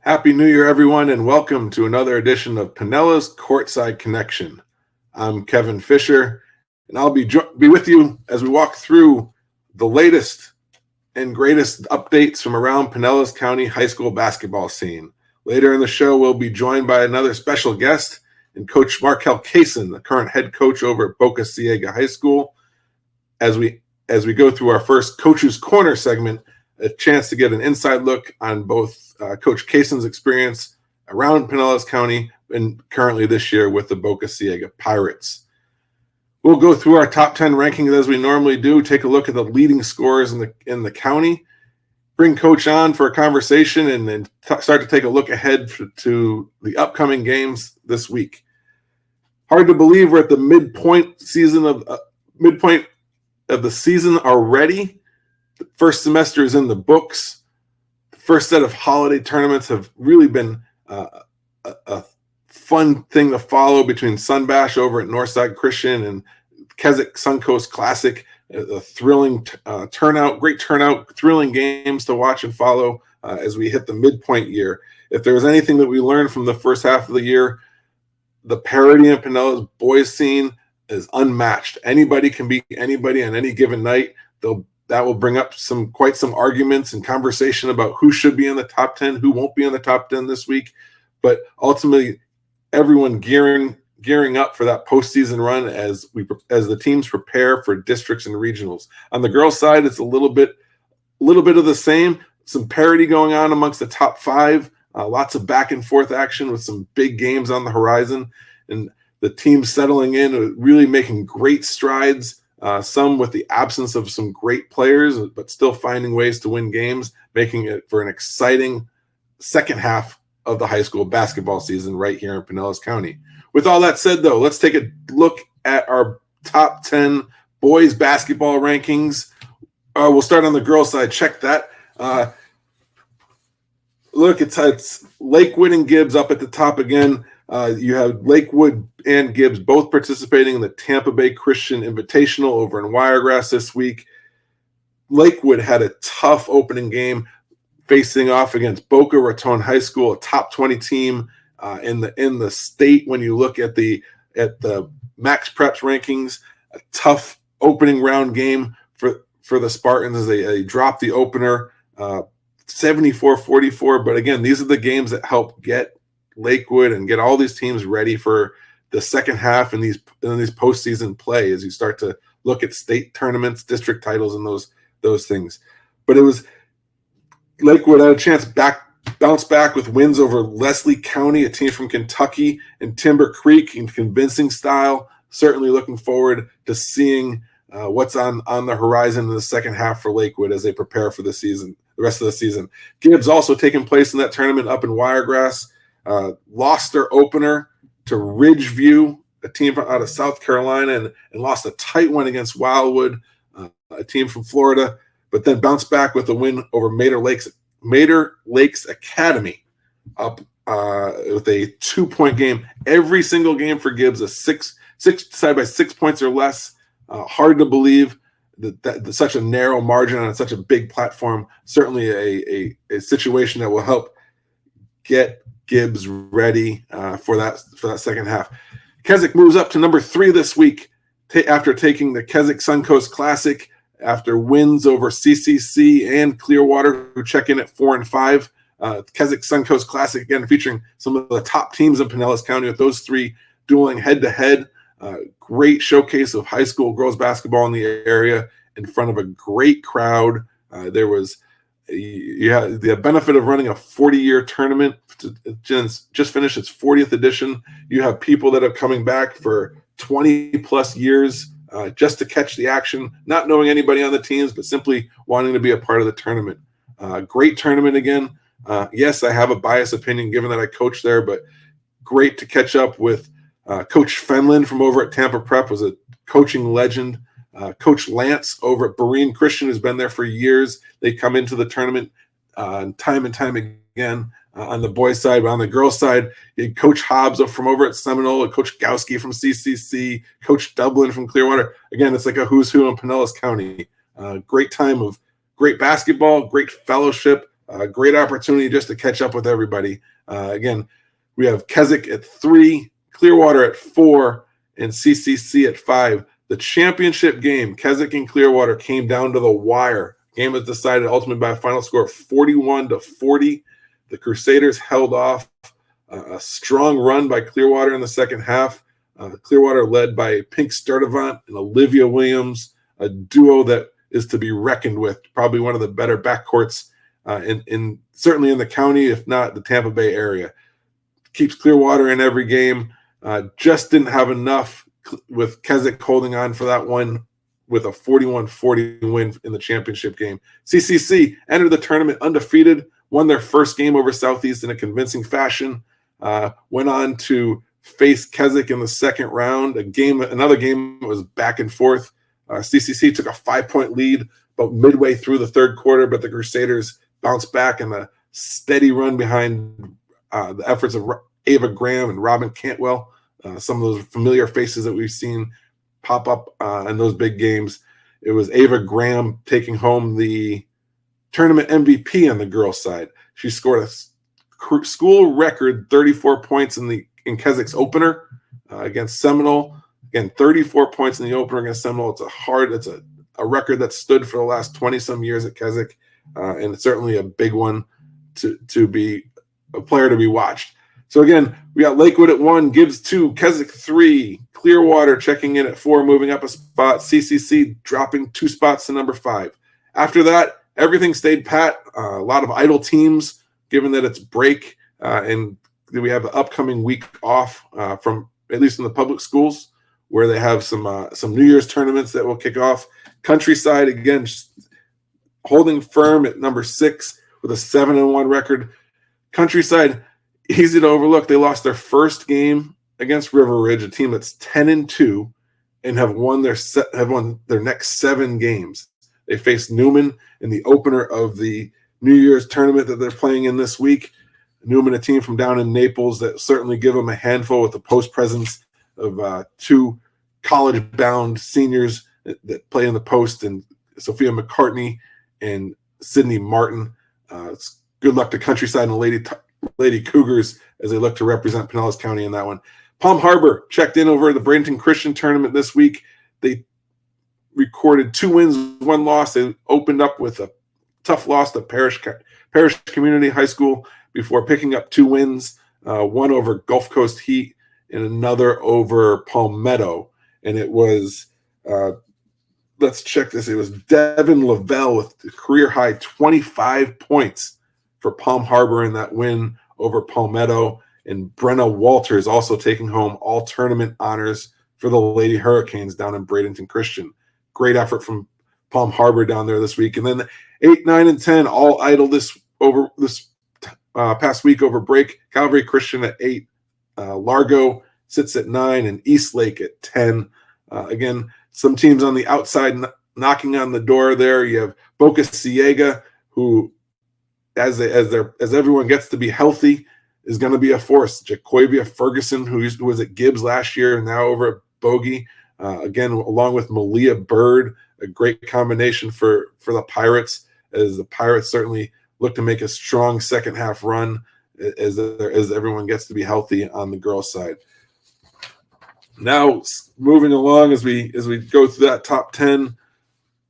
Happy New Year, everyone, and welcome to another edition of Pinellas Courtside Connection. I'm Kevin Fischer, and I'll be with you as we walk through the latest and greatest updates from around Pinellas County high school basketball scene. Later in the show, we'll be joined by another special guest and Coach Marquel Cason, the current head coach over at Boca Ciega High School. As we go through our first Coach's Corner segment, a chance to get an inside look on both Coach Cason's experience around Pinellas County and currently this year with the Boca Ciega Pirates. We'll go through our top 10 rankings as we normally do, take a look at the leading scorers in the county, bring Coach on for a conversation, and then start to take a look ahead to the upcoming games this week. Hard to believe we're at the midpoint of the season already. The first semester is in the books. First set of holiday tournaments have really been a fun thing to follow between Sunbash over at Northside Christian and Keswick Suncoast Classic. A thrilling turnout, great turnout, thrilling games to watch and follow as we hit the midpoint year. If there was anything that we learned from the first half of the year, the parity in Pinellas boys scene is unmatched. Anybody can beat anybody on any given night. That will bring up quite some arguments and conversation about who should be in the top 10, who won't be in the top 10 this week. But ultimately, everyone gearing up for that postseason run as the teams prepare for districts and regionals. On the girls' side, it's a little bit of the same. Some parity going on amongst the top five. Lots of back and forth action with some big games on the horizon, and the teams settling in, really making great strides. Some with the absence of some great players, but still finding ways to win games, making it for an exciting second half of the high school basketball season right here in Pinellas County. With all that said, though, let's take a look at our top 10 boys basketball rankings. We'll start on the girls' side. Check that. Look, it's Lakewood and Gibbs up at the top again. You have Lakewood and Gibbs both participating in the Tampa Bay Christian Invitational over in Wiregrass this week. Lakewood had a tough opening game facing off against Boca Raton High School, a top 20 team in the state. When you look at the Max Preps rankings, a tough opening round game for the Spartans as they dropped the opener 74-44. But again, these are the games that help get Lakewood and get all these teams ready for the second half in these postseason play as you start to look at state tournaments, district titles, and those things. But it was Lakewood had a chance bounce back with wins over Leslie County, a team from Kentucky, and Timber Creek in convincing style. Certainly looking forward to seeing what's on the horizon in the second half for Lakewood as they prepare for the rest of the season. Gibbs also taking place in that tournament up in Wiregrass. Lost their opener to Ridgeview, a team out of South Carolina, and lost a tight one against Wildwood, a team from Florida, but then bounced back with a win over Mater Lakes Academy up with a 2-point game. Every single game for Gibbs, a six decided by 6 points or less. Hard to believe that such a narrow margin on such a big platform. Certainly a situation that will help get Gibbs ready for that second half. Keswick moves up to number 3 this week after taking the Keswick Suncoast Classic after wins over CCC and Clearwater, who check in at 4 and 5. Keswick Suncoast Classic, again, featuring some of the top teams in Pinellas County with those three dueling head-to-head. Great showcase of high school girls basketball in the area in front of a great crowd. You had the benefit of running a 40-year tournament. Just finished its 40th edition. You have people that are coming back for 20-plus years just to catch the action, not knowing anybody on the teams, but simply wanting to be a part of the tournament. Great tournament again. Yes, I have a biased opinion given that I coached there, but great to catch up with Coach Fenlon from over at Tampa Prep, was a coaching legend. Coach Lance over at Berean Christian has been there for years. They come into the tournament time and time again on the boys' side. But on the girls' side, you had Coach Hobbs from over at Seminole, Coach Gowski from CCC, Coach Dublin from Clearwater. Again, it's like a who's who in Pinellas County. Great time of great basketball, great fellowship, great opportunity just to catch up with everybody. Again, we have Keswick at 3, Clearwater at 4, and CCC at 5. The championship game, Keswick and Clearwater, came down to the wire. Game was decided ultimately by a final score of 41-40. The Crusaders held off a strong run by Clearwater in the second half. Clearwater led by Pink Sturdivant and Olivia Williams, a duo that is to be reckoned with. Probably one of the better backcourts in certainly in the county, if not the Tampa Bay area. Keeps Clearwater in every game. Just didn't have enough with Keswick holding on for that one with a 41-40 win in the championship game. CCC entered the tournament undefeated, won their first game over Southeast in a convincing fashion, went on to face Keswick in the second round. Another game was back and forth. CCC took a 5-point lead about midway through the third quarter, but the Crusaders bounced back in a steady run behind the efforts of Ava Graham and Robin Cantwell, some of those familiar faces that we've seen pop up in those big games. It was Ava Graham taking home the tournament MVP on the girls' side. She scored a school record 34 points in Keswick's opener against Seminole. Again, 34 points in the opener against Seminole. It's a record that stood for the last 20-some years at Keswick, and it's certainly a big one to be a player to be watched. So again, we got Lakewood at 1, Gibbs 2, Keswick 3, Clearwater checking in at 4, moving up a spot, CCC dropping 2 spots to number 5. After that, everything stayed pat. A lot of idle teams, given that it's break, and we have the upcoming week off from at least in the public schools, where they have some New Year's tournaments that will kick off. Countryside, again, holding firm at number 6 with a 7-1 record. Countryside, easy to overlook. They lost their first game against River Ridge, a team that's 10-2, and have won their next 7 games. They faced Newman in the opener of the New Year's tournament that they're playing in this week. Newman, a team from down in Naples that certainly give them a handful with the post presence of 2 college-bound seniors that play in the post, and Sophia McCartney and Sydney Martin. It's good luck to Countryside and Lady Cougars as they look to represent Pinellas County in that one. Palm Harbor checked in over the Bradenton Christian tournament this week. They recorded 2 wins, 1 loss. They opened up with a tough loss to Parish Community High School before picking up 2 wins, one over Gulf Coast Heat and another over Palmetto. And it was, let's check this. It was Devin Lavelle with the career high 25 points for Palm Harbor in that win over Palmetto. And Brenna Walters also taking home all tournament honors for the Lady Hurricanes down in Bradenton Christian. Great effort from Palm Harbor down there this week. And then 8, 9, and 10 all idle this past week over break. Calvary Christian at 8. Largo sits at 9, and Eastlake at 10. Again, some teams on the outside knocking on the door there. You have Boca Ciega, who, as everyone gets to be healthy, is going to be a force. Jacoivia Ferguson, who was at Gibbs last year and now over at Bogey, again, along with Malia Bird, a great combination for the Pirates, as the Pirates certainly look to make a strong second half run as everyone gets to be healthy on the girls' side. Now, moving along as we go through that top 10,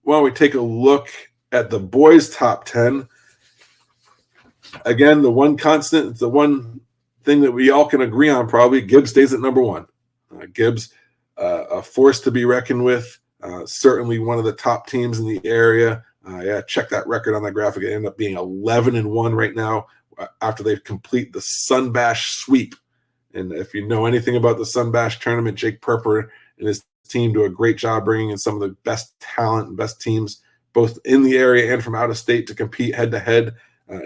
why don't we take a look at the boys' top 10? Again, the one constant, the one thing that we all can agree on probably, Gibbs stays at number 1. Gibbs, a force to be reckoned with, certainly one of the top teams in the area. Check that record on that graphic. It ended up being 11-1 right now after they complete the Sun Bash sweep. And if you know anything about the Sun Bash tournament, Jake Perper and his team do a great job bringing in some of the best talent and best teams, both in the area and from out of state, to compete head-to-head.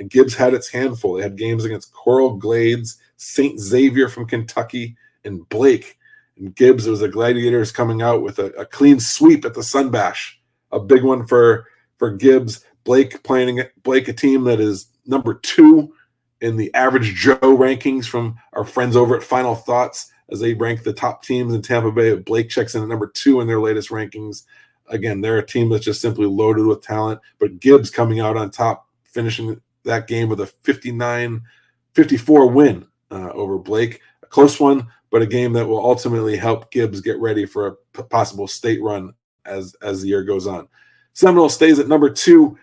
Gibbs had its handful. They had games against Coral Glades, St. Xavier from Kentucky, and Blake. And Gibbs, it was the Gladiators coming out with a clean sweep at the Sun Bash. A big one for Gibbs. Blake, a team that is number 2 in the average Joe rankings from our friends over at Final Thoughts, as they rank the top teams in Tampa Bay. Blake checks in at number 2 in their latest rankings. Again, they're a team that's just simply loaded with talent, but Gibbs coming out on top, finishing that game with a 59-54 win over Blake. A close one, but a game that will ultimately help Gibbs get ready for a possible state run as the year goes on. Seminole stays at number 2.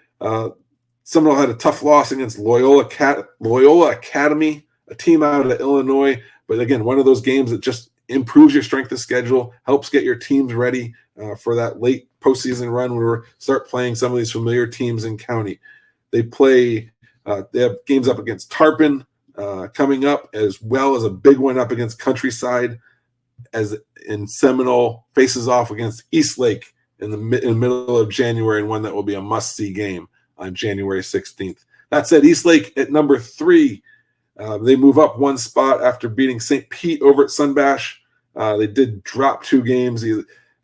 Seminole had a tough loss against Loyola Academy, a team out of Illinois. But again, one of those games that just improves your strength of schedule, helps get your teams ready for that late postseason run where we start playing some of these familiar teams in county. They have games up against Tarpon coming up, as well as a big one up against Countryside, as in Seminole faces off against Eastlake in the middle of January, and one that will be a must-see game on January 16th. That said, Eastlake at number 3, they move up one spot after beating St. Pete over at Sunbash. They did drop 2 games.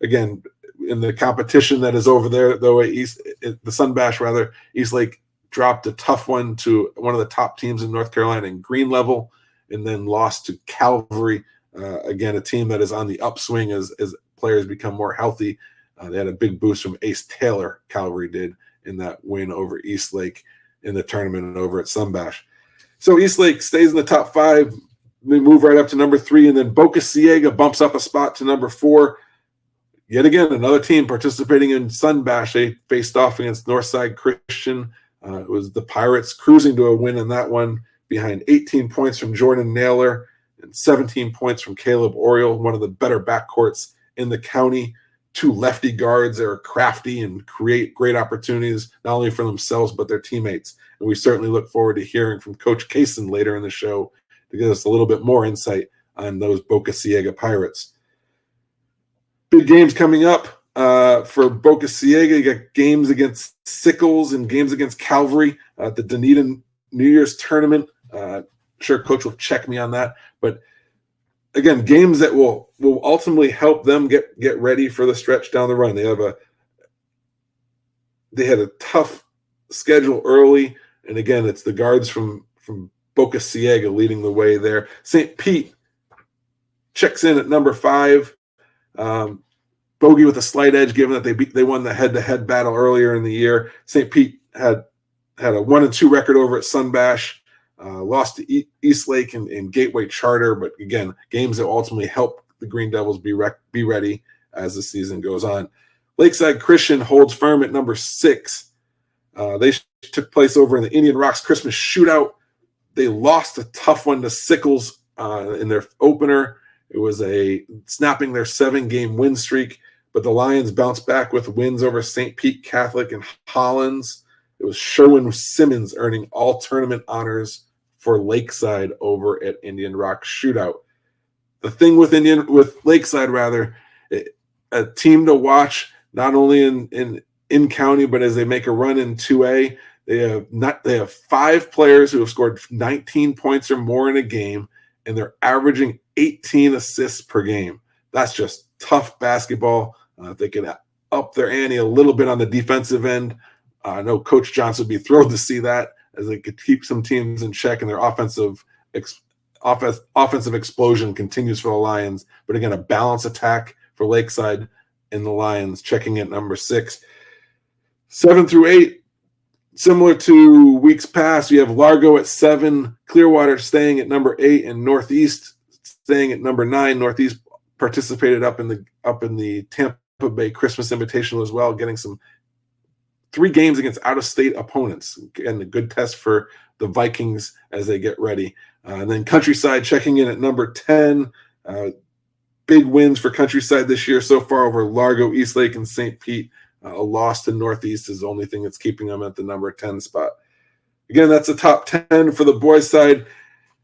Again, in the competition that is over there, though, the Sunbash, rather, Eastlake dropped a tough one to one of the top teams in North Carolina in Green Level, and then lost to Calvary, again, a team that is on the upswing as players become more healthy. They had a big boost from Ace Taylor, Calvary did, in that win over Eastlake in the tournament and over at Sunbash. So Eastlake stays in the top 5. They move right up to number 3, and then Boca Ciega bumps up a spot to number 4. Yet again, another team participating in Sunbash. They faced off against Northside Christian. It was the Pirates cruising to a win in that one, behind 18 points from Jordan Naylor and 17 points from Caleb Oriole, one of the better backcourts in the county. 2 lefty guards that are crafty and create great opportunities, not only for themselves, but their teammates. And we certainly look forward to hearing from Coach Cason later in the show to give us a little bit more insight on those Boca Ciega Pirates. Big games coming up for Boca Ciega. You got games against Sickles and games against Calvary at the Dunedin New Year's tournament. Sure, Coach will check me on that. But again, games that will ultimately help them get ready for the stretch down the run. They had a tough schedule early, and again, it's the guards from Boca Ciega leading the way there. St. Pete checks in at number 5. Bogey with a slight edge, given that they won the head-to-head battle earlier in the year. St. Pete had a 1-2 record over at Sunbash. Lost to Eastlake and Gateway Charter, but again, games that ultimately help the Green Devils be ready as the season goes on. Lakeside Christian holds firm at number 6. They took place over in the Indian Rocks Christmas Shootout. They lost a tough one to Sickles in their opener. It was snapping their 7-game win streak, but the Lions bounced back with wins over St. Pete Catholic and Hollins. It was Sherwin Simmons earning all tournament honors for Lakeside over at Indian Rock Shootout. The thing with Lakeside, a team to watch, not only in county, but as they make a run in 2A. They have 5 players who have scored 19 points or more in a game, and they're averaging 18 assists per game. That's just tough basketball. If they can up their ante a little bit on the defensive end, I know Coach Johnson would be thrilled to see that, as they could keep some teams in check, and their offensive explosion continues for the Lions. But again, a balanced attack for Lakeside and the Lions, checking at number 6. 7 through 8, similar to weeks past, you have Largo at 7, Clearwater staying at number 8, and Northeast staying at number 9. Northeast participated up in the Tampa Bay Christmas Invitational as well, getting some 3 games against out-of-state opponents, and a good test for the Vikings as they get ready. And then Countryside checking in at number 10. Big wins for Countryside this year so far over Largo, Eastlake, and St. Pete. A loss to Northeast is the only thing that's keeping them at the number 10 spot. Again, that's the top 10 for the boys' side.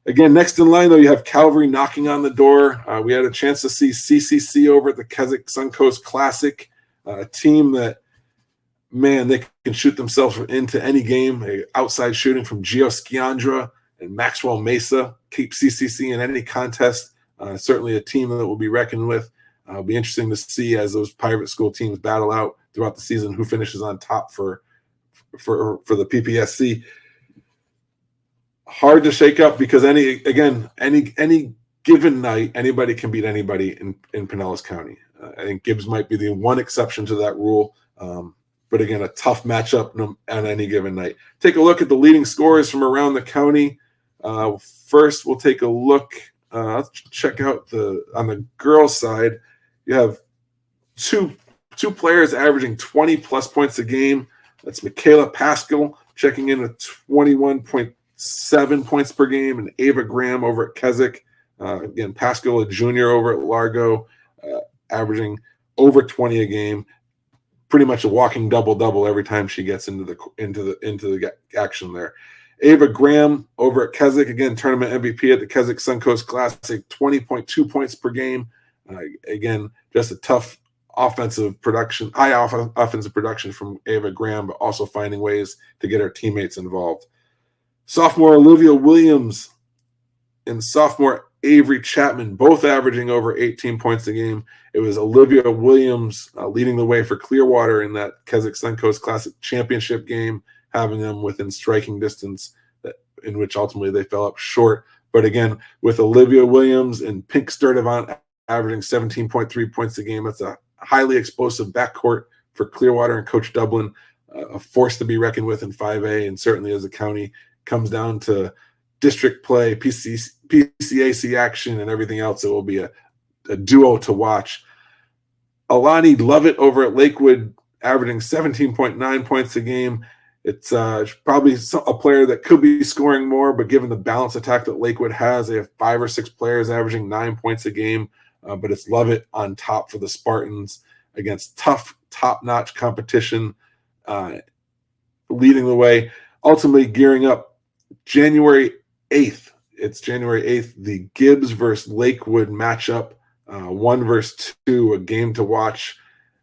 Again, next in line, though, you have Calvary knocking on the door. We had a chance to see CCC over at the Keswick Suncoast Classic, a team that, man, they can shoot themselves into any game. Outside shooting from Gio Sciandra and Maxwell Mesa keep CCC in any contest. Certainly a team that will be reckoned with. It'll be interesting to see as those private school teams battle out throughout the season who finishes on top for the PPSC. Hard to shake up because any given night, anybody can beat anybody in Pinellas County. I think Gibbs might be the one exception to that rule. but again, a tough matchup on any given night. Take a look at the leading scorers from around the county. First, we'll take a look. Let's check out on the girls' side. You have two players averaging 20-plus points a game. That's Michaela Pascal checking in at 21.7 points per game, and Ava Graham over at Keswick. Again, Pascal, a junior over at Largo, averaging over 20 a game. Pretty much a walking double-double every time she gets into the action there. Ava Graham over at Keswick, again, tournament MVP at the Keswick Suncoast Classic, 20.2 points per game. Again, just a tough offensive production from Ava Graham, but also finding ways to get her teammates involved. Sophomore Olivia Williams and sophomore Avery Chapman, both averaging over 18 points a game. It was Olivia Williams leading the way for Clearwater in that Keswick Suncoast Classic championship game, having them within striking distance, in which ultimately they fell up short. But again, with Olivia Williams and Pink Sturdivant averaging 17.3 points a game, that's a highly explosive backcourt for Clearwater and Coach Dublin, a force to be reckoned with in 5A, and certainly as a county comes down to district play, PCAC action, and everything else, it will be a duo to watch. Alani Lovett over at Lakewood, averaging 17.9 points a game. It's probably a player that could be scoring more, but given the balanced attack that Lakewood has, they have 5 or 6 players averaging 9 points a game. But it's Lovett on top for the Spartans against tough, top-notch competition, leading the way. Ultimately gearing up January 8th. It's January 8th, the Gibbs versus Lakewood matchup, 1 versus 2, a game to watch.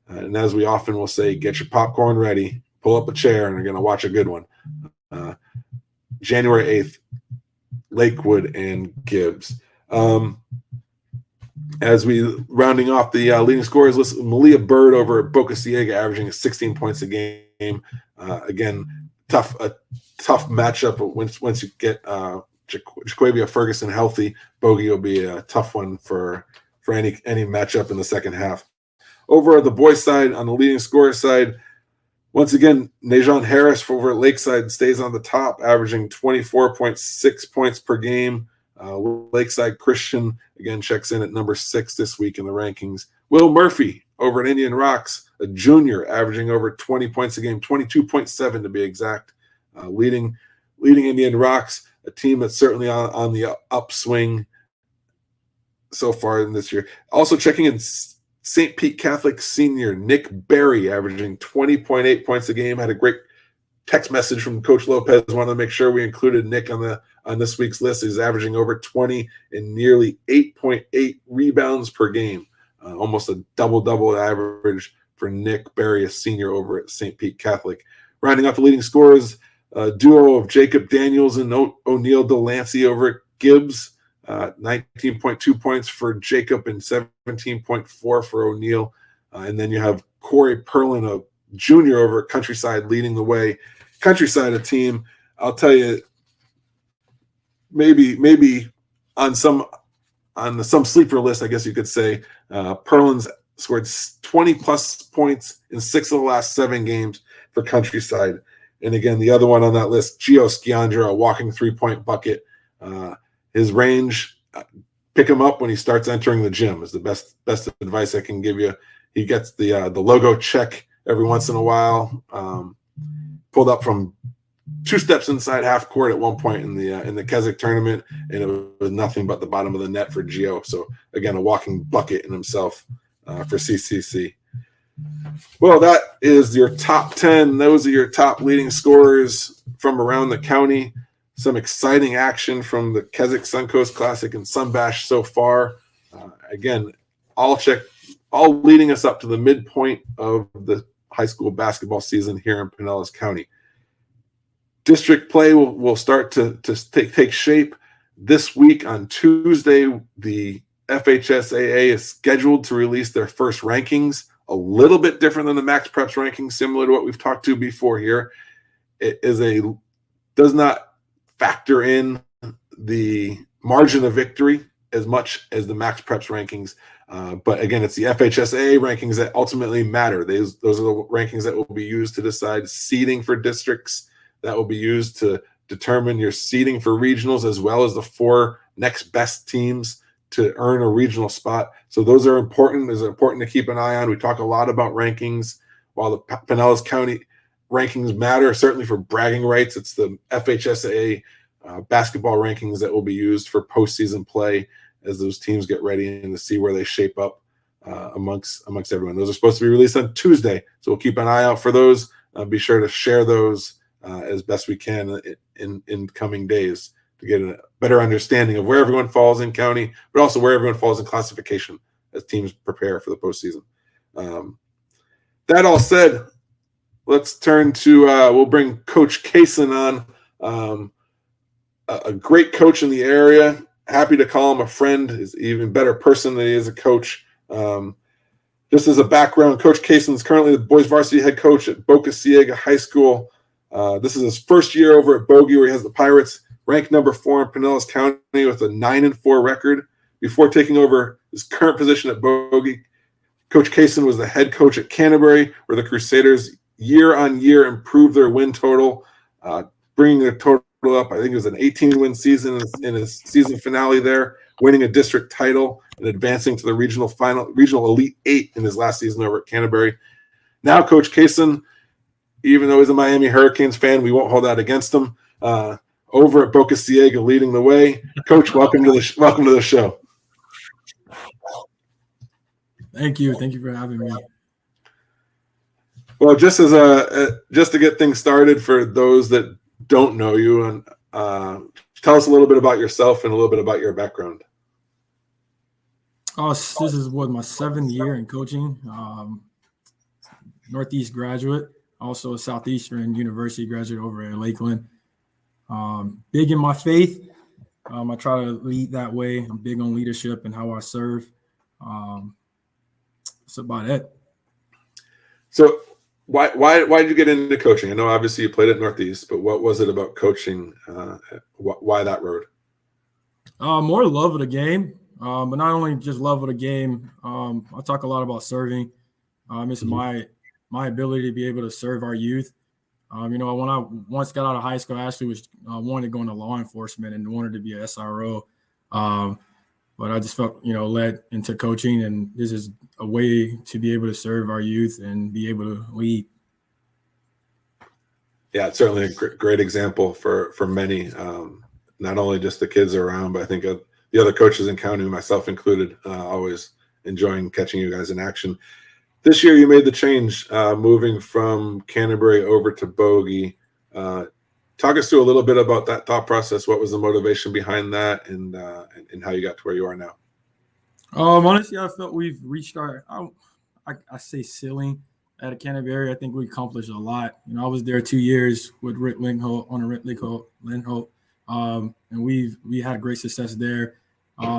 And as we often will say, get your popcorn ready, pull up a chair, and you're going to watch a good one. January 8th, Lakewood and Gibbs. As we rounding off the leading scorers list, Malia Bird over at Boca Ciega, averaging 16 points a game. Again, a tough matchup. Once you get Jaquavia Ferguson healthy, Bogey will be a tough one for any matchup in the second half. Over at the boys' side, on the leading scorer side, once again, Najon Harris over at Lakeside stays on the top, averaging 24.6 points per game. Lakeside Christian, again, checks in at number 6 this week in the rankings. Will Murphy over at Indian Rocks, a junior, averaging over 20 points a game, 22.7 to be exact, leading Indian Rocks, a team that's certainly on the upswing so far in this year. Also checking in St. Pete Catholic senior Nick Berry, averaging 20.8 points a game. Had a great text message from Coach Lopez. Wanted to make sure we included Nick on this week's list. He's averaging over 20 and nearly 8.8 rebounds per game. Almost a double-double average for Nick Berry, a senior over at St. Pete Catholic. Rounding out the leading scorers, a duo of Jacob Daniels and O'Neill Delancey over at Gibbs. 19.2 points for Jacob and 17.4 for O'Neill. And then you have Corey Perlin, a junior over at Countryside, leading the way. Countryside, a team, I'll tell you, maybe on some sleeper list, I guess you could say, Perlin's scored 20-plus points in 6 of the last 7 games for Countryside. And again, the other one on that list, Gio Schiandra, a walking 3-point bucket. His range, pick him up when he starts entering the gym is the best advice I can give you. He gets the logo check every once in a while. Pulled up from 2 steps inside half court at one point in the Keswick tournament, and it was nothing but the bottom of the net for Gio. So again, a walking bucket in himself for CCC. Well, that is your top 10. Those are your top leading scorers from around the county. Some exciting action from the Keswick Suncoast Classic and Sunbash so far. Again, all leading us up to the midpoint of the high school basketball season here in Pinellas County. District play will start to take shape this week. On Tuesday, the FHSAA is scheduled to release their first rankings, a little bit different than the Max Preps rankings, similar to what we've talked to before here. It does not factor in the margin of victory as much as the Max Preps rankings. But again, it's the FHSA rankings that ultimately matter. Those are the rankings that will be used to decide seeding for districts, that will be used to determine your seeding for regionals, as well as the 4 next best teams to earn a regional spot. So those are important. It's important to keep an eye on. We talk a lot about rankings. While the Pinellas County rankings matter, certainly for bragging rights, it's the FHSA basketball rankings that will be used for postseason play as those teams get ready and to see where they shape up amongst everyone. Those are supposed to be released on Tuesday, so we'll keep an eye out for those. Be sure to share those as best we can in coming days to get a better understanding of where everyone falls in county, but also where everyone falls in classification as teams prepare for the postseason. That all said, let's turn to we'll bring Coach Cason on, a great coach in the area. Happy to call him a friend. Is even better person than he is a coach. Just as a background, Coach Cason is currently the boys varsity head coach at Boca Ciega High School. This is his first year over at Bogey, where he has the Pirates ranked number 4 in Pinellas County with a 9-4 record. Before taking over his current position at Bogey, Coach Cason was the head coach at Canterbury, where the Crusaders year on year improved their win total, bringing their total up. I think it was an 18-win season in his season finale there, winning a district title and advancing to the regional Elite 8 in his last season over at Canterbury. Now, Coach Cason, even though he's a Miami Hurricanes fan, we won't hold that against him. Over at Boca Ciega, leading the way. Coach, welcome to the show. Thank you for having me. Well, just to get things started for those that don't know you, and tell us a little bit about yourself and a little bit about your background. This is my 7th year in coaching. Northeast graduate, also a Southeastern University graduate over at Lakeland. Big in my faith. I try to lead that way. I'm big on leadership and how I serve. That's about it. So why did you get into coaching? I know obviously you played at Northeast, but what was it about coaching? Why that road? More love of the game, but not only just love of the game. I talk a lot about serving. It's my ability to be able to serve our youth. When I once got out of high school, I actually wanted to go into law enforcement and wanted to be an SRO. But I just felt, led into coaching, and this is a way to be able to serve our youth and be able to lead. Yeah, it's certainly a great example for many, not only just the kids around, but I think the other coaches in county, myself included, always enjoying catching you guys in action. This year you made the change, moving from Canterbury over to Bogey. Talk us through a little bit about that thought process. What was the motivation behind that, and how you got to where you are now? Honestly, I felt we've reached I say ceiling at Canterbury. I think we accomplished a lot. I was there 2 years with Rick Lindholt, and we had great success there.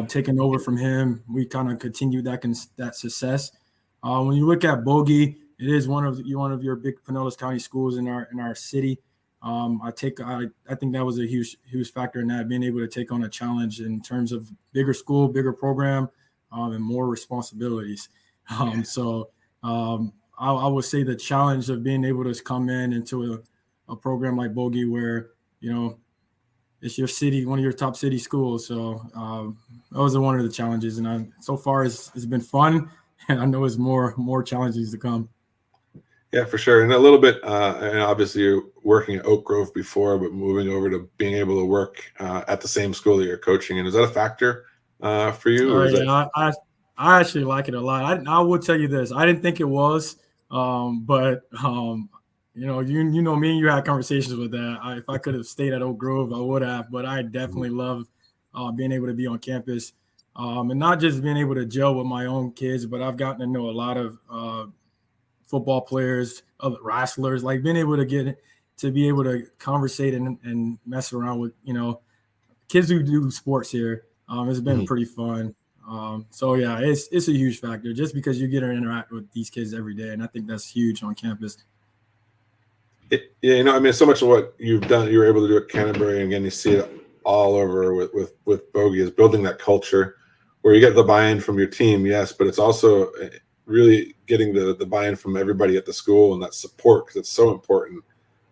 Taking over from him, we kind of continued that success. When you look at Bogey, it is one of your big Pinellas County schools in our city. I think that was a huge factor in that, being able to take on a challenge in terms of bigger school, bigger program, and more responsibilities. I would say the challenge of being able to come into a program like Bogey, where it's your city, one of your top city schools. So that was one of the challenges, and so far it's been fun, and I know it's more challenges to come. Yeah, for sure. And a little bit, and obviously you're working at Oak Grove before, but moving over to being able to work at the same school that you're coaching in, is that a factor for you? I actually like it a lot. I would tell you this. I didn't think it was, but you know me and you had conversations with that. If I could have stayed at Oak Grove, I would have. But I definitely love being able to be on campus, and not just being able to gel with my own kids, but I've gotten to know a lot of football players, other wrestlers, like being able to be able to conversate and mess around with kids who do sports here. It's been pretty fun. So yeah, it's a huge factor just because you get to interact with these kids every day, and I think that's huge on campus. So much of what you've done, you were able to do at Canterbury, and again, you see it all over with Bogey, is building that culture. where you get the buy-in from your team, yes, but it's also really getting the buy-in from everybody at the school and that support, because it's so important,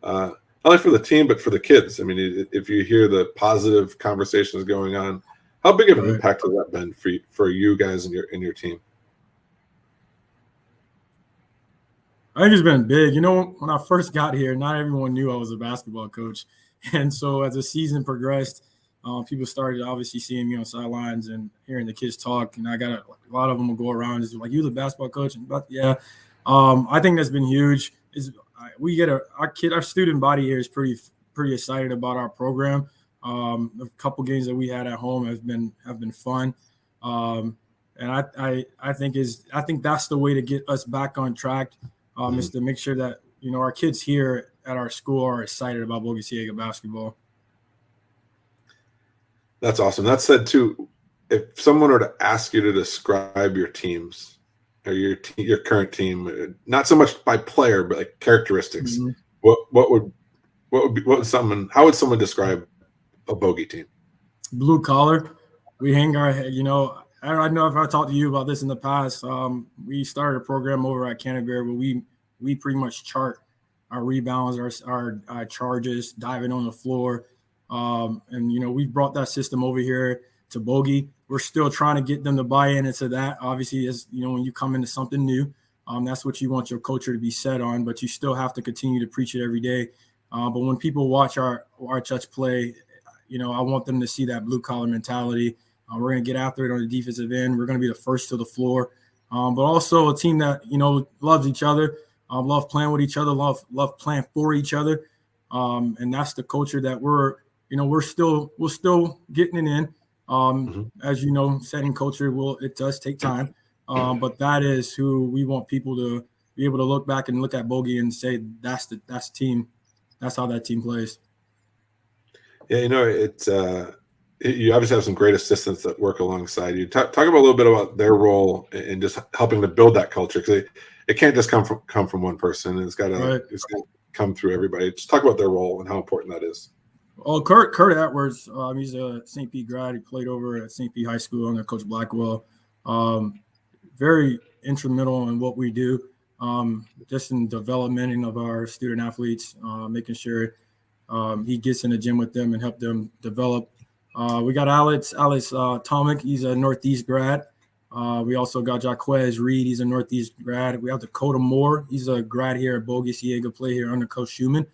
not only for the team but for the kids. I mean, if you hear the positive conversations going on, how big of an impact has that been for you guys and your team? I think it's been big. You know, when I first got here, not everyone knew I was a basketball coach. And so as the season progressed, people started obviously seeing me on sidelines and hearing the kids talk. And I got a lot of them will go around and like, "You the basketball coach?" And yeah, I think that's been huge. We get our student body here is pretty excited about our program. A couple games that we had at home have been fun. And I think that's the way to get us back on track. Is to make sure that, you know, our kids here at our school are excited about Boca Ciega basketball. That's awesome. That said, too, if someone were to ask you to describe your teams or your current team, not so much by player but like characteristics, how would someone describe a Bogey team? Blue collar. We hang our head. You know, I don't know if I talked to you about this in the past. We started a program over at Canterbury where we pretty much chart our rebounds, our charges, diving on the floor. And, you know, we've brought that system over here to Bogey. We're still trying to get them to buy into that. Obviously, as you know, when you come into something new, that's what you want your culture to be set on, but you still have to continue to preach it every day. But when people watch our touch play, you know, I want them to see that blue collar mentality. We're going to get after it on the defensive end. We're going to be the first to the floor, but also a team that, you know, loves each other, love playing with each other, love playing for each other. And that's the culture that we're still getting it in. As you know, setting culture it does take time, but that is who we want people to be able to look back and look at Bogey and say that's the team. That's how that team plays. Yeah, you know, you obviously have some great assistants that work alongside you. Talk about a little bit about their role in just helping to build that culture, because it can't just come from one person. It's got to come through everybody. Just talk about their role and how important that is. Well, Kurt Edwards, he's a St. Pete grad. He played over at St. Pete High School under Coach Blackwell. Very instrumental in what we do, just in development of our student athletes, making sure he gets in the gym with them and help them develop. We got Alex Tomic. He's a Northeast grad. We also got Jaquez Reed. He's a Northeast grad. We have Dakota Moore. He's a grad here at Boca Ciega, play here under Coach Schumann.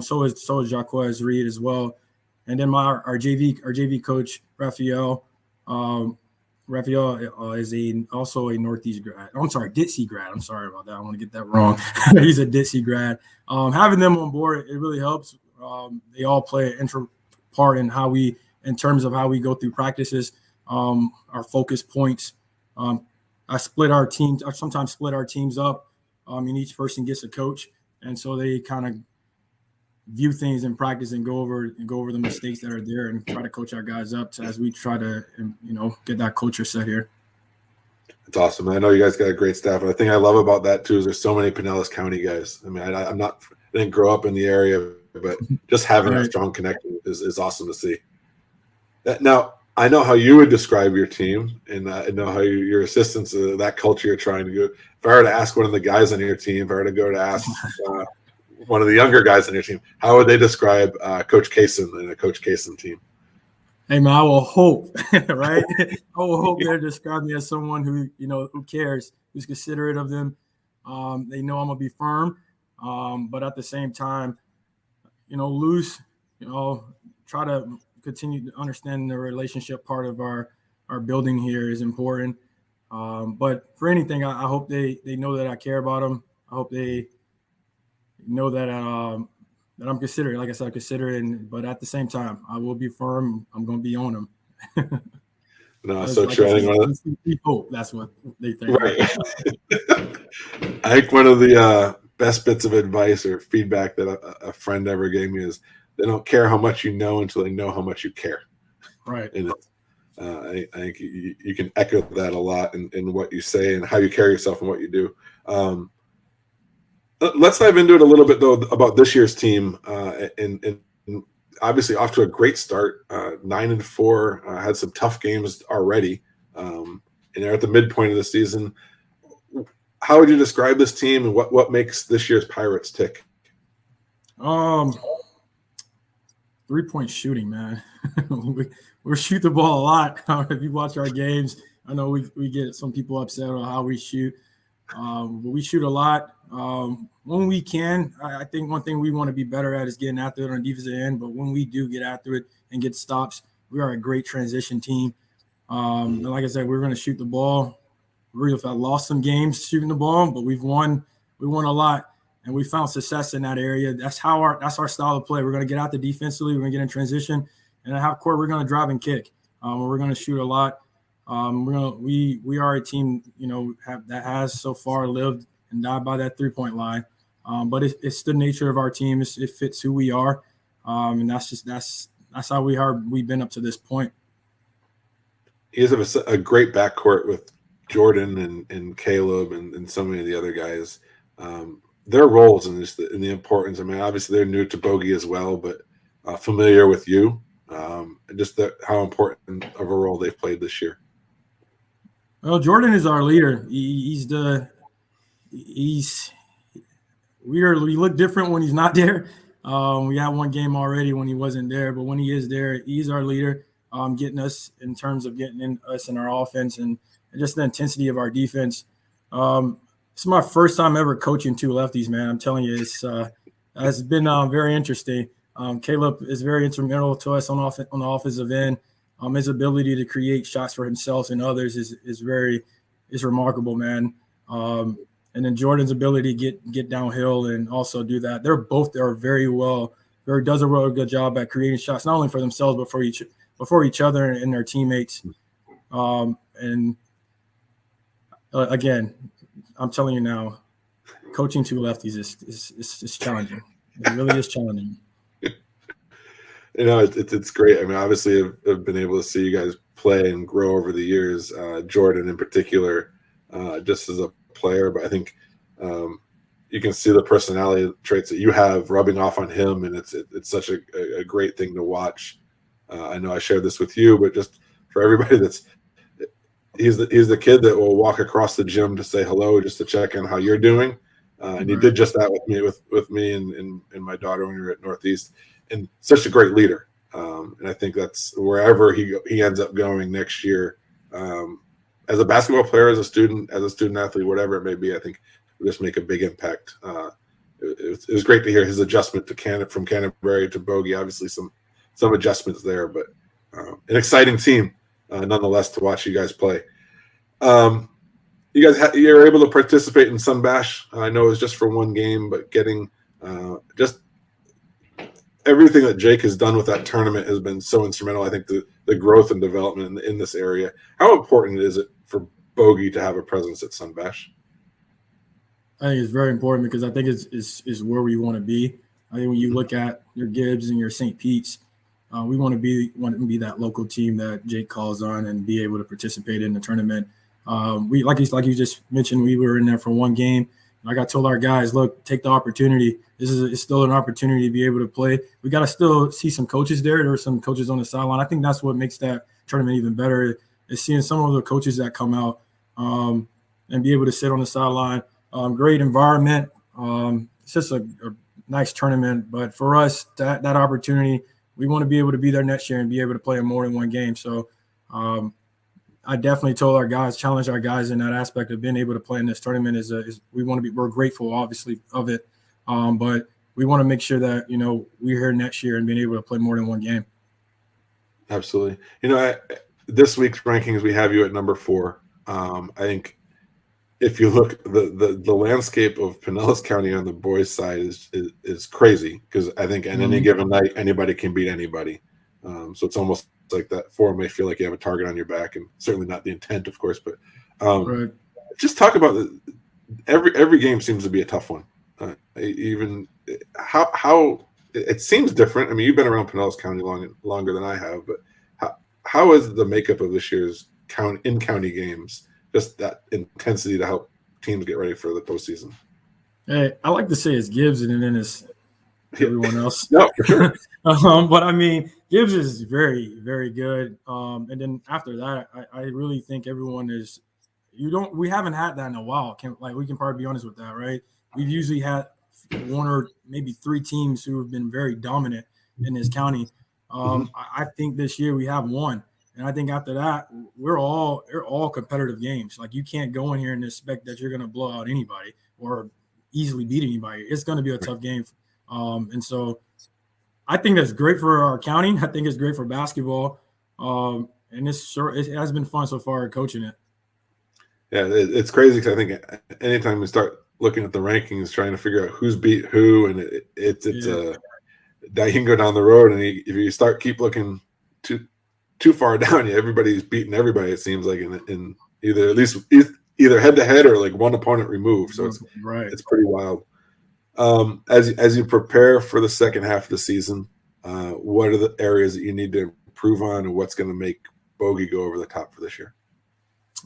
So is Jaquez Reed as well. And then our JV coach, Raphael. Raphael is also a Northeast grad. I'm sorry, Ditsy grad. I'm sorry about that. I want to get that wrong. He's a Ditsy grad. Having them on board, it really helps. They all play an integral part in terms of how we go through practices, our focus points. I sometimes split our teams up, and each person gets a coach. And so they kind of view things in practice and go over the mistakes that are there and try to coach our guys up as we try to, you know, get that culture set here. It's awesome. I know you guys got a great staff. And the thing I love about that too is there's so many Pinellas County guys. I mean, I didn't grow up in the area, but just having a strong connection is awesome to see. Now, I know how you would describe your team, and I know how your assistants, that culture you're trying to do. If I were to ask one of the guys on your team, if I were to go to ask one of the younger guys on your team, how would they describe Coach Cason and a Coach Cason team? Hey, man, I will hope, right? I will hope they're describing me as someone who, you know, who cares, who's considerate of them. They know I'm going to be firm, but at the same time, you know, loose, you know, try to continue to understand the relationship part of our building here is important. But for anything, I hope they know that I care about them. I hope they know that I'm considerate. Like I said, considerate, but at the same time, I will be firm. I'm going to be on them. No, so like true. We hope that's what they think. Right. I think one of the best bits of advice or feedback that a friend ever gave me is they don't care how much you know until they know how much you care. Right. And I think you can echo that a lot in what you say and how you carry yourself and what you do. Let's dive into it a little bit, though, about this year's team. And obviously off to a great start, 9-4, had some tough games already. and they're at the midpoint of the season. How would you describe this team, and what makes this year's Pirates tick? 3-point shooting, man. we shoot the ball a lot. If you watch our games, I know we get some people upset on how we shoot, but we shoot a lot. When we can, I think one thing we want to be better at is getting after it on the defensive end. But when we do get after it and get stops, we are a great transition team. And like I said, we're going to shoot the ball. We've lost some games shooting the ball, but we won a lot, and we found success in that area. That's our style of play. We're going to get out the defensively. We're going to get in transition, and at half court, we're going to drive and kick. We're going to shoot a lot. We are a team, that has so far lived and died by that 3-point line. But it's the nature of our team. It fits who we are, and that's how we've been up to this point. You guys have a great backcourt with Jordan and Caleb and so many of the other guys. Their roles and just the importance. I mean, obviously they're new to Bogey as well, but familiar with you. Just how important of a role they've played this year. Well, Jordan is our leader. We look different when he's not there. We had one game already when he wasn't there, but when he is there, he's our leader, getting us in terms of getting in us in our offense and just the intensity of our defense. It's my first time ever coaching two lefties, man. I'm telling you, it's been very interesting. Caleb is very instrumental to us on the offensive end. His ability to create shots for himself and others is remarkable, man. And then Jordan's ability to get downhill and also do that. They're does a really good job at creating shots, not only for themselves but for each other and their teammates. And again, I'm telling you now, coaching two lefties is challenging. It really is challenging. It's great. I mean, obviously, I've been able to see you guys play and grow over the years. Jordan, in particular, just as a player, but I think you can see the personality traits that you have rubbing off on him, and it's such a great thing to watch. I know I shared this with you, but just for everybody he's the kid that will walk across the gym to say hello, just to check on how you're doing. And he did just that with me and my daughter when we were at Northeast. And such a great leader. And I think that's wherever he ends up going next year, as a basketball player, as a student athlete, whatever it may be, I think will just make a big impact. It was great to hear his adjustment from Canterbury to Bogey. Obviously some adjustments there, but an exciting team nonetheless to watch you guys play. You're able to participate in Sun Bash. I know it was just for one game, but getting just everything that Jake has done with that tournament has been so instrumental. I think the growth and development in this area. How important is it for Bogey to have a presence at Sun Bash? I think it's very important because I think it's where we want to be. I think when you look at your Gibbs and your St. Pete's, we want to be that local team that Jake calls on and be able to participate in the tournament. We like you just mentioned, we were in there for one game. Like I told our guys, look, take the opportunity. It's still an opportunity to be able to play. We got to still see some coaches there. There are some coaches on the sideline. I think that's what makes that tournament even better is seeing some of the coaches that come out and be able to sit on the sideline. Great environment. It's just a nice tournament. But for us, that opportunity, we want to be able to be there next year and be able to play in more than one game. So I definitely told our guys, challenge our guys in that aspect of being able to play in this tournament. We're grateful, obviously, of it, but we want to make sure that we're here next year and being able to play more than one game. Absolutely. This week's rankings, we have you at number 4. I think if you look, the landscape of Pinellas County on the boys' side is crazy because I think on any given night anybody can beat anybody. So it's almost like that 4 may feel like you have a target on your back, and certainly not the intent, of course. But right. Just talk about every game seems to be a tough one. Even how it seems different. I mean, you've been around Pinellas County longer than I have, but how is the makeup of this year's in-county games? Just that intensity to help teams get ready for the postseason. Hey, I like to say it's Gibbs and then it's everyone else. No, for sure. But I mean, Gibbs is very, very good. And then after that, I really think everyone is. We haven't had that in a while. We can probably be honest with that, right? We've usually had one or maybe three teams who have been very dominant in this county. I think this year we have one, and I think after that they're all competitive games. Like, you can't go in here and expect that you're going to blow out anybody or easily beat anybody. It's going to be a tough game, and so I think that's great for our county. I think it's great for basketball, and it has been fun so far coaching it. Yeah, it's crazy because I think anytime we start looking at the rankings, trying to figure out who's beat who, and it's that you can go down the road, and if you keep looking too far down, everybody's beating everybody. It seems like in either head to head or like one opponent removed. So it's pretty wild. As you prepare for the second half of the season, what are the areas that you need to improve on, and what's going to make Bogey go over the top for this year?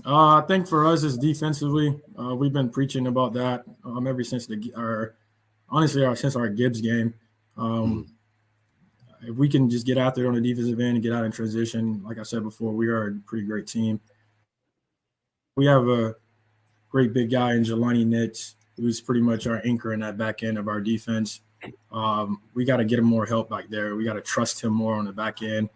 I think for us is defensively. We've been preaching about that ever since since our Gibbs game. If we can just get out there on the defensive end and get out in transition, like I said before, we are a pretty great team. We have a great big guy in Jelani Nitz, who's pretty much our anchor in that back end of our defense. We got to get him more help back there. We got to trust him more on the back end.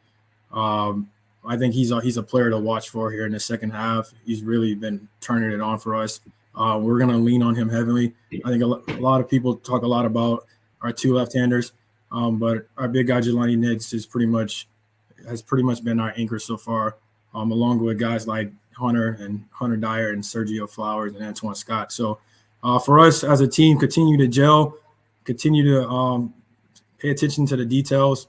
I think he's a player to watch for here in the second half. He's really been turning it on for us. We're going to lean on him heavily. I think a lot of people talk a lot about our two left-handers, but our big guy Jelani Nitz has pretty much been our anchor so far, along with guys like Hunter Dyer and Sergio Flowers and Antoine Scott. So for us as a team, continue to gel, continue to pay attention to the details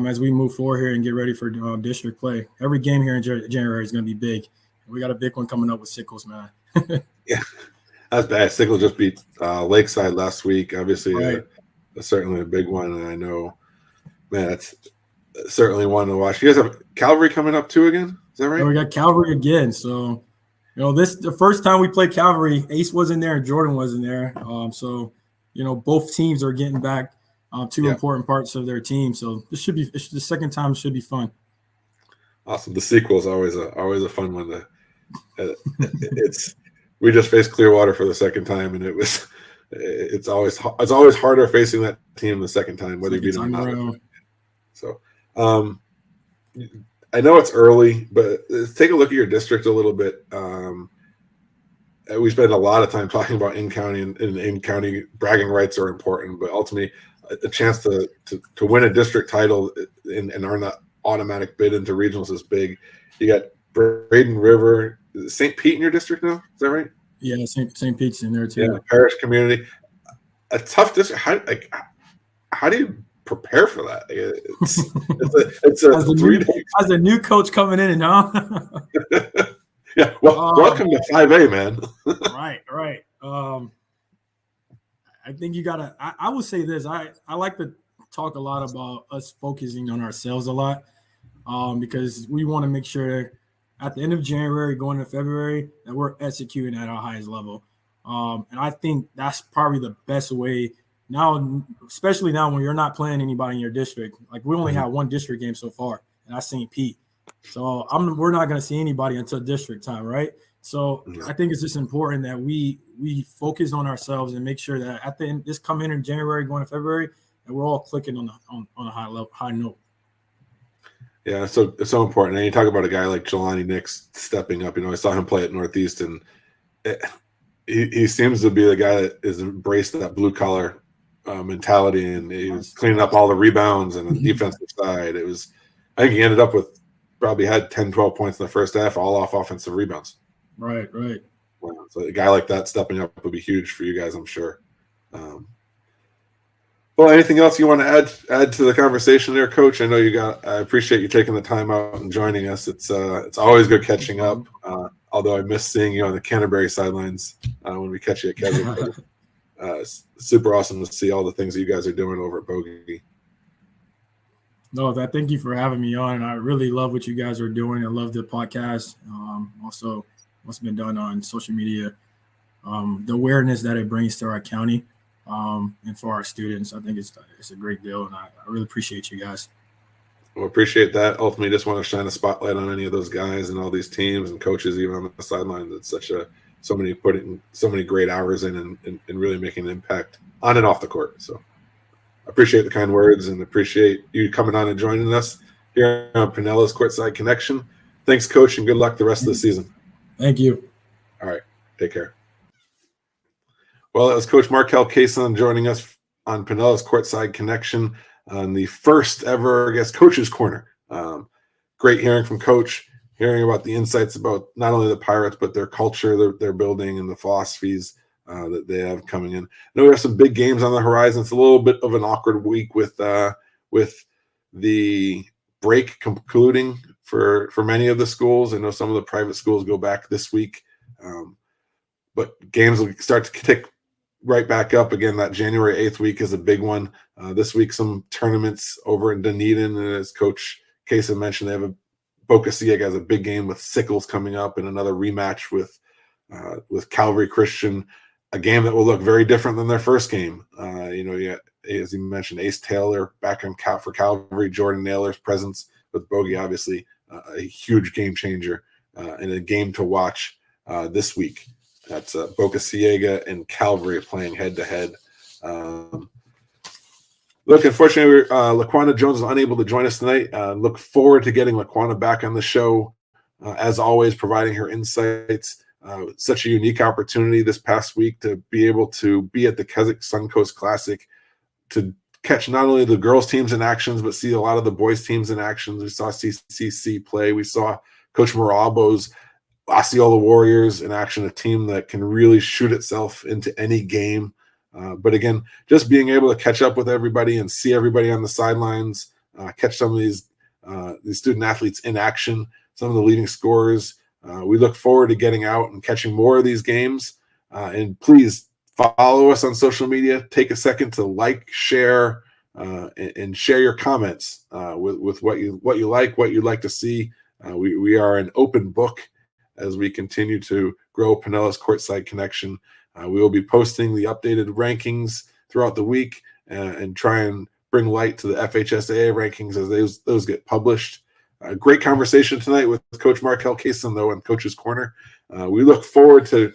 as we move forward here and get ready for district play. Every game here in January is going to be big. We got a big one coming up with Sickles, man. Yeah, that's bad. Sickles just beat Lakeside last week. Obviously, right. Certainly a big one, and I know, man, that's certainly one to watch. You guys have Calvary coming up too again? Is that right? Yeah, we got Calvary again. So, the first time we played Calvary, Ace wasn't there and Jordan wasn't there. So, both teams are getting back two important parts of their team. So the second time should be fun. Awesome. The sequel is always a fun one. We just faced Clearwater for the second time, and it's always harder facing that team the second time, whether you beat them or not. So, I know it's early, but let's take a look at your district a little bit. We spend a lot of time talking about in-county, and in-county bragging rights are important, but ultimately a chance to win a district title and earn that automatic bid into regionals is big. You got Braden River, St. Pete in your district now? Is that right? Yeah, St. Pete's in there too. Yeah, parish community. A tough district. How do you prepare for that? It's as a new coach coming in, huh? Yeah, well, welcome to 5A, man. Right. I think you gotta. I would say this. I like to talk a lot about us focusing on ourselves a lot, because we want to make sure at the end of January, going into February, that we're executing at our highest level. And I think that's probably the best way now, especially now when you're not playing anybody in your district. Like, we only have one district game so far, and that's St. Pete. So we're not going to see anybody until district time, right? So I think it's just important that we focus on ourselves and make sure that at the end, this come in January, going to February, and we're all clicking on a high note. Yeah, so it's so important. And you talk about a guy like Jelani Nix stepping up. I saw him play at Northeast, and he seems to be the guy that has embraced that blue collar mentality, and he was cleaning up all the rebounds and the defensive side. I think he ended up with probably had 10, 12 points in the first half, all off offensive rebounds. Right. Wow. So a guy like that stepping up would be huge for you guys, I'm sure. Well, anything else you want to add to the conversation there, Coach? I know I appreciate you taking the time out and joining us. It's always good catching up. Although I miss seeing you on the Canterbury sidelines when we catch you at Kevin. Super awesome to see all the things that you guys are doing over at Bogey. No, thank you for having me on. I really love what you guys are doing. I love the podcast. Also, what's been done on social media, the awareness that it brings to our county. and for our students. I think it's a great deal, and I really appreciate you guys. Well, appreciate that. Ultimately, just want to shine a spotlight on any of those guys and all these teams and coaches, even on the sidelines. It's so many putting so many great hours in and really making an impact on and off the court. So I appreciate the kind words and appreciate you coming on and joining us here on Pinellas Courtside Connection. Thanks, Coach, and good luck the rest of the season. Thank you. All right. Take care. Well, that was Coach Marquel Cason joining us on Pinellas Courtside Connection on the first ever, I guess, Coach's Corner. Great hearing from Coach, hearing about the insights about not only the Pirates, but their culture, their building, and the philosophies that they have coming in. I know we have some big games on the horizon. It's a little bit of an awkward week with the break concluding for many of the schools. I know some of the private schools go back this week, but games will start to tick right back up again. That January 8th week is a big one. This week, some tournaments over in Dunedin, and as Coach Cason mentioned, they have Boca Ciega has a big game with Sickles coming up, and another rematch with Calvary Christian, a game that will look very different than their first game. As you mentioned, Ace Taylor back on for Calvary, Jordan Naylor's presence with Bogey, obviously a huge game changer and a game to watch this week. That's Boca Ciega and Calvary playing head-to-head. Look, unfortunately, Laquana Jones is unable to join us tonight. Look forward to getting Laquana back on the show, as always, providing her insights. Such a unique opportunity this past week to be able to be at the Keswick Suncoast Classic, to catch not only the girls' teams in actions, but see a lot of the boys' teams in actions. We saw CCC play. We saw Coach Marabo's Osceola Warriors in action, a team that can really shoot itself into any game. But again, just being able to catch up with everybody and see everybody on the sidelines, catch some of these student athletes in action, some of the leading scorers. We look forward to getting out and catching more of these games. And please follow us on social media. Take a second to like, share, and share your comments with what you like, what you'd like to see. We are an open book as we continue to grow Pinellas Courtside Connection. We will be posting the updated rankings throughout the week and try and bring light to the FHSAA rankings as those get published. Great conversation tonight with Coach Marquel Cason, though, on Coach's Corner. We look forward to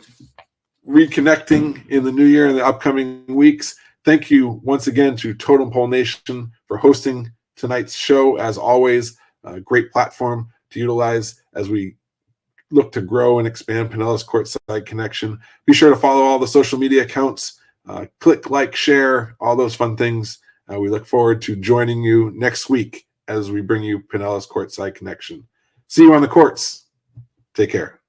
reconnecting in the new year and the upcoming weeks. Thank you once again to Totem Pole Nation for hosting tonight's show. As always, a great platform to utilize as we look to grow and expand Pinellas Courtside Connection. Be sure to follow all the social media accounts. Click, like, share, all those fun things. We look forward to joining you next week as we bring you Pinellas Courtside Connection. See you on the courts. Take care.